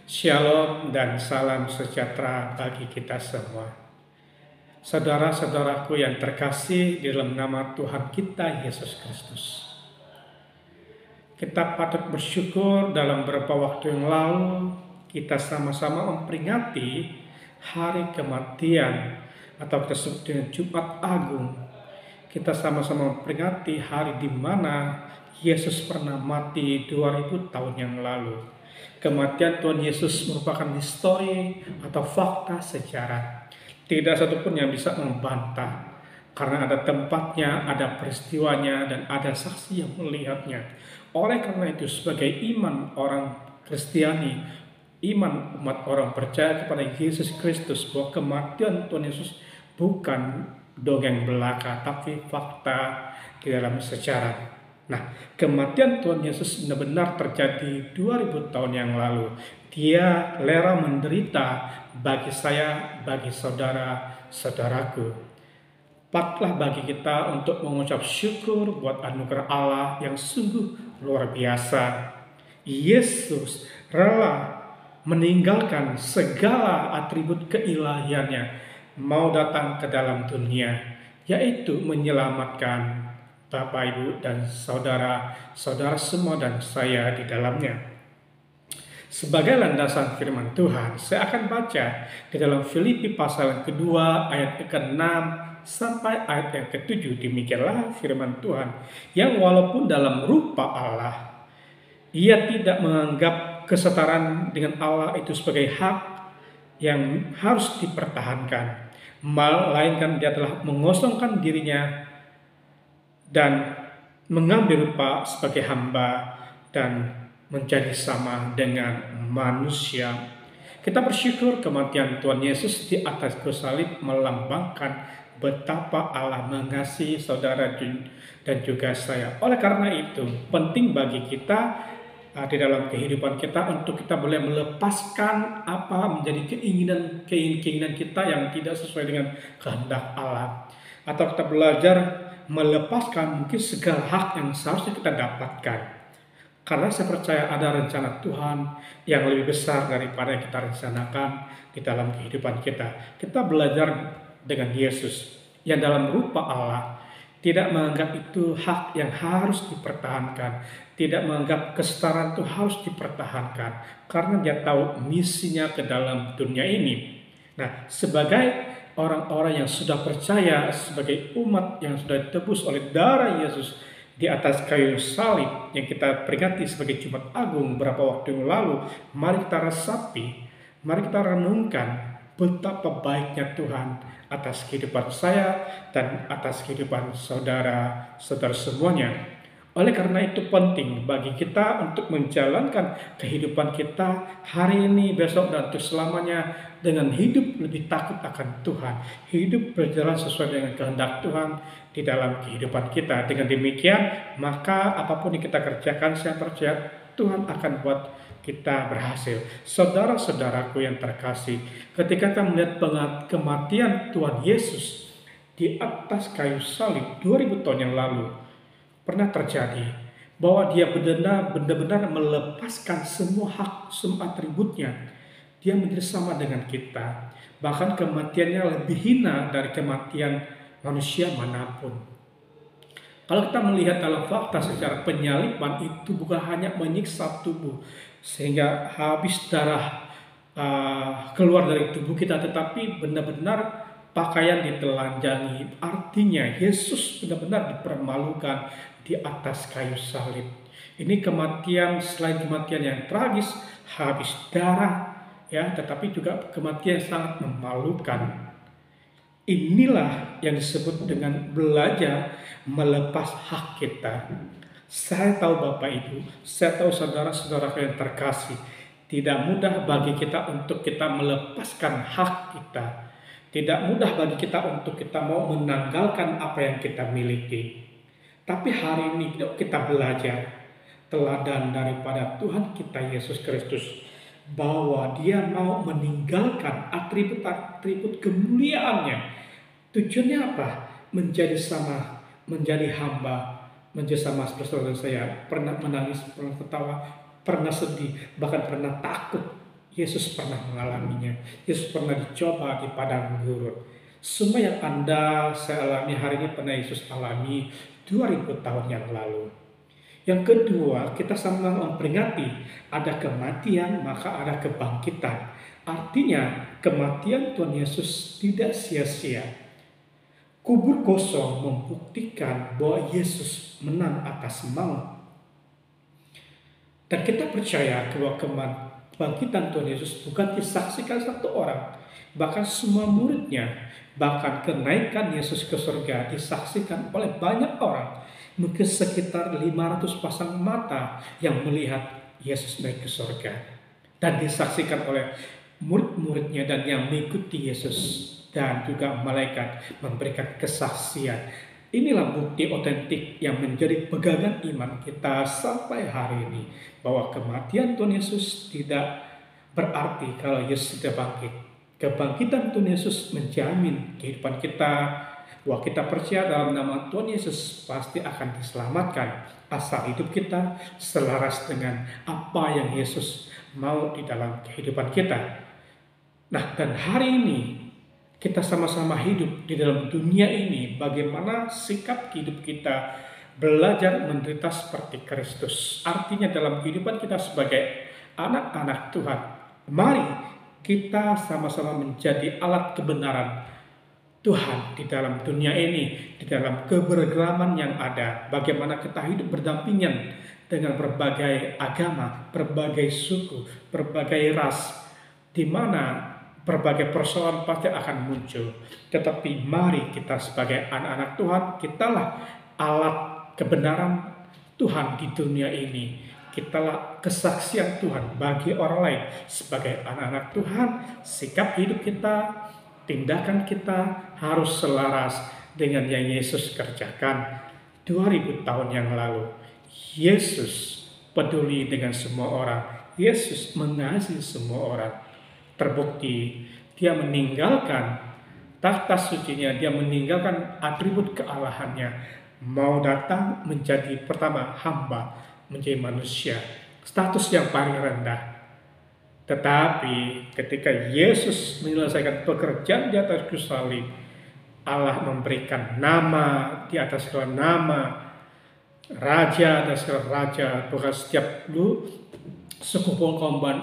Shalom dan salam sejahtera bagi kita semua. Saudara-saudaraku yang terkasih di dalam nama Tuhan kita Yesus Kristus. Kita patut bersyukur dalam beberapa waktu yang lalu kita sama-sama memperingati hari kematian atau kita sebut dengan Jumat Agung. Kita sama-sama memperingati hari di mana Yesus pernah mati 2000 tahun yang lalu. Kematian Tuhan Yesus merupakan histori atau fakta sejarah. Tidak satupun yang bisa membantah, karena ada tempatnya, ada peristiwanya, dan ada saksi yang melihatnya. Oleh karena itu, sebagai iman orang Kristiani, iman umat orang percaya kepada Yesus Kristus, bahwa kematian Tuhan Yesus bukan dongeng belaka, tapi fakta di dalam sejarah. Nah, kematian Tuhan Yesus benar-benar terjadi 2000 tahun yang lalu. Dia rela menderita bagi saya, bagi saudara-saudaraku. Patutlah bagi kita untuk mengucap syukur buat anugerah Allah yang sungguh luar biasa. Yesus rela meninggalkan segala atribut keilahiannya, mau datang ke dalam dunia, yaitu menyelamatkan Bapak, Ibu, dan saudara-saudara semua dan saya di dalamnya. Sebagai landasan firman Tuhan, saya akan baca di dalam Filipi pasal yang kedua ayat ke-6 sampai ayat yang ke-7. Demikianlah firman Tuhan, yang walaupun dalam rupa Allah, ia tidak menganggap kesetaraan dengan Allah itu sebagai hak yang harus dipertahankan, melainkan dia telah mengosongkan dirinya dan mengambil rupa sebagai hamba dan menjadi sama dengan manusia. Kita bersyukur kematian Tuhan Yesus di atas kayu salib melambangkan betapa Allah mengasihi saudara dan juga saya. Oleh karena itu, penting bagi kita di dalam kehidupan kita untuk kita boleh melepaskan apa menjadi keinginan kita yang tidak sesuai dengan kehendak Allah. Atau kita belajar melepaskan mungkin segala hak yang seharusnya kita dapatkan. Karena saya percaya ada rencana Tuhan yang lebih besar daripada yang kita rencanakan di dalam kehidupan kita. Kita belajar dengan Yesus yang dalam rupa Allah tidak menganggap itu hak yang harus dipertahankan, tidak menganggap kesetaraan itu harus dipertahankan, karena dia tahu misinya ke dalam dunia ini. Nah, sebagai orang-orang yang sudah percaya, sebagai umat yang sudah ditebus oleh darah Yesus di atas kayu salib yang kita peringati sebagai Jumat Agung beberapa waktu yang lalu, mari kita resapi, mari kita renungkan betapa baiknya Tuhan atas kehidupan saya dan atas kehidupan saudara-saudara semuanya. Oleh karena itu penting bagi kita untuk menjalankan kehidupan kita hari ini, besok, dan untuk selamanya dengan hidup lebih takut akan Tuhan. Hidup berjalan sesuai dengan kehendak Tuhan di dalam kehidupan kita. Dengan demikian, maka apapun yang kita kerjakan, saya percaya Tuhan akan buat kita berhasil. Saudara-saudaraku yang terkasih, ketika kita melihat kematian Tuhan Yesus di atas kayu salib 2000 tahun yang lalu, pernah terjadi bahwa dia benar-benar melepaskan semua hak, semua atributnya. Dia menjadi sama dengan kita. Bahkan kematiannya lebih hina dari kematian manusia manapun. Kalau kita melihat dalam fakta secara penyaliban itu bukan hanya menyiksa tubuh sehingga habis darah keluar dari tubuh kita, tetapi benar-benar pakaian ditelanjangi. Artinya Yesus benar-benar dipermalukan di atas kayu salib. Ini kematian, selain kematian yang tragis, habis darah, ya, tetapi juga kematian yang sangat memalukan. Inilah yang disebut dengan belajar melepas hak kita. Saya tahu Bapak Ibu, saya tahu saudara-saudara yang terkasih, tidak mudah bagi kita untuk kita melepaskan hak kita. Tidak mudah bagi kita untuk kita mau menanggalkan apa yang kita miliki. Tapi hari ini kita belajar teladan daripada Tuhan kita Yesus Kristus, bahwa dia mau meninggalkan atribut-atribut kemuliaannya. Tujuannya apa? Menjadi sama, menjadi hamba, menjadi sama seperti saudara saya. Pernah menangis, pernah ketawa, pernah sedih, bahkan pernah takut. Yesus pernah mengalaminya. Yesus pernah dicoba di padang gurun. Semua yang saya alami hari ini pernah Yesus alami 2000 tahun yang lalu. Yang kedua, kita sama memperingati ada kematian, maka ada kebangkitan. Artinya, kematian Tuhan Yesus tidak sia-sia. Kubur kosong membuktikan bahwa Yesus menang atas maut. Dan kita percaya bahwa kebangkitan Tuhan Yesus bukan disaksikan satu orang, bahkan semua muridnya. Bahkan kenaikan Yesus ke surga disaksikan oleh banyak orang. Mungkin sekitar 500 pasang mata yang melihat Yesus naik ke surga. Dan disaksikan oleh murid-muridnya dan yang mengikuti Yesus. Dan juga malaikat memberikan kesaksian. Inilah bukti otentik yang menjadi pegangan iman kita sampai hari ini. Bahwa kematian Tuhan Yesus tidak berarti kalau Yesus sudah bangkit. Kebangkitan Tuhan Yesus menjamin kehidupan kita. Bahwa kita percaya dalam nama Tuhan Yesus pasti akan diselamatkan. Asal hidup kita selaras dengan apa yang Yesus mau di dalam kehidupan kita. Nah, dan hari ini kita sama-sama hidup di dalam dunia ini. Bagaimana sikap hidup kita belajar menderita seperti Kristus. Artinya dalam kehidupan kita sebagai anak-anak Tuhan. Mari kita sama-sama menjadi alat kebenaran Tuhan di dalam dunia ini, di dalam keberagaman yang ada. Bagaimana kita hidup berdampingan dengan berbagai agama, berbagai suku, berbagai ras, di mana berbagai persoalan pasti akan muncul. Tetapi mari kita sebagai anak-anak Tuhan, kitalah alat kebenaran Tuhan di dunia ini. Kitalah kesaksian Tuhan bagi orang lain. Sebagai anak-anak Tuhan, sikap hidup kita, tindakan kita harus selaras dengan yang Yesus kerjakan 2000 tahun yang lalu. Yesus peduli dengan semua orang. Yesus mengasihi semua orang. Terbukti dia meninggalkan takhta sucinya, dia meninggalkan atribut kealahannya, mau datang menjadi pertama hamba, menjadi manusia, status yang paling rendah. Tetapi ketika Yesus menyelesaikan pekerjaan di atas kayu salib, Allah memberikan nama di atas segala nama, raja atas segala raja, bahkan setiap suku,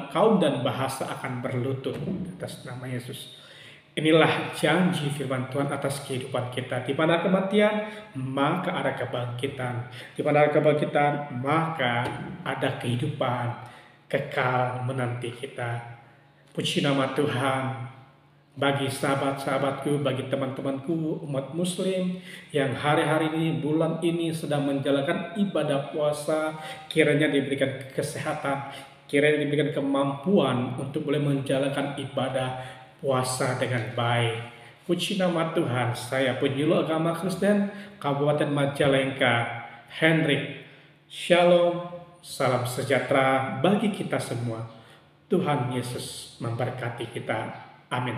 kaum dan bahasa akan berlutut atas nama Yesus. Inilah janji firman Tuhan atas kehidupan kita. Di mana kematian, maka ada kebangkitan. Di mana ada kebangkitan, maka ada kehidupan kekal menanti kita. Puji nama Tuhan. Bagi sahabat-sahabatku, bagi teman-temanku umat muslim yang hari-hari ini, bulan ini sedang menjalankan ibadah puasa, kiranya diberikan kesehatan, kiranya diberikan kemampuan untuk boleh menjalankan ibadah puasa dengan baik. Puji nama Tuhan. Saya penyuluh agama Kristen Kabupaten Majalengka, Hendrik. Shalom, salam sejahtera bagi kita semua. Tuhan Yesus memberkati kita. Amin.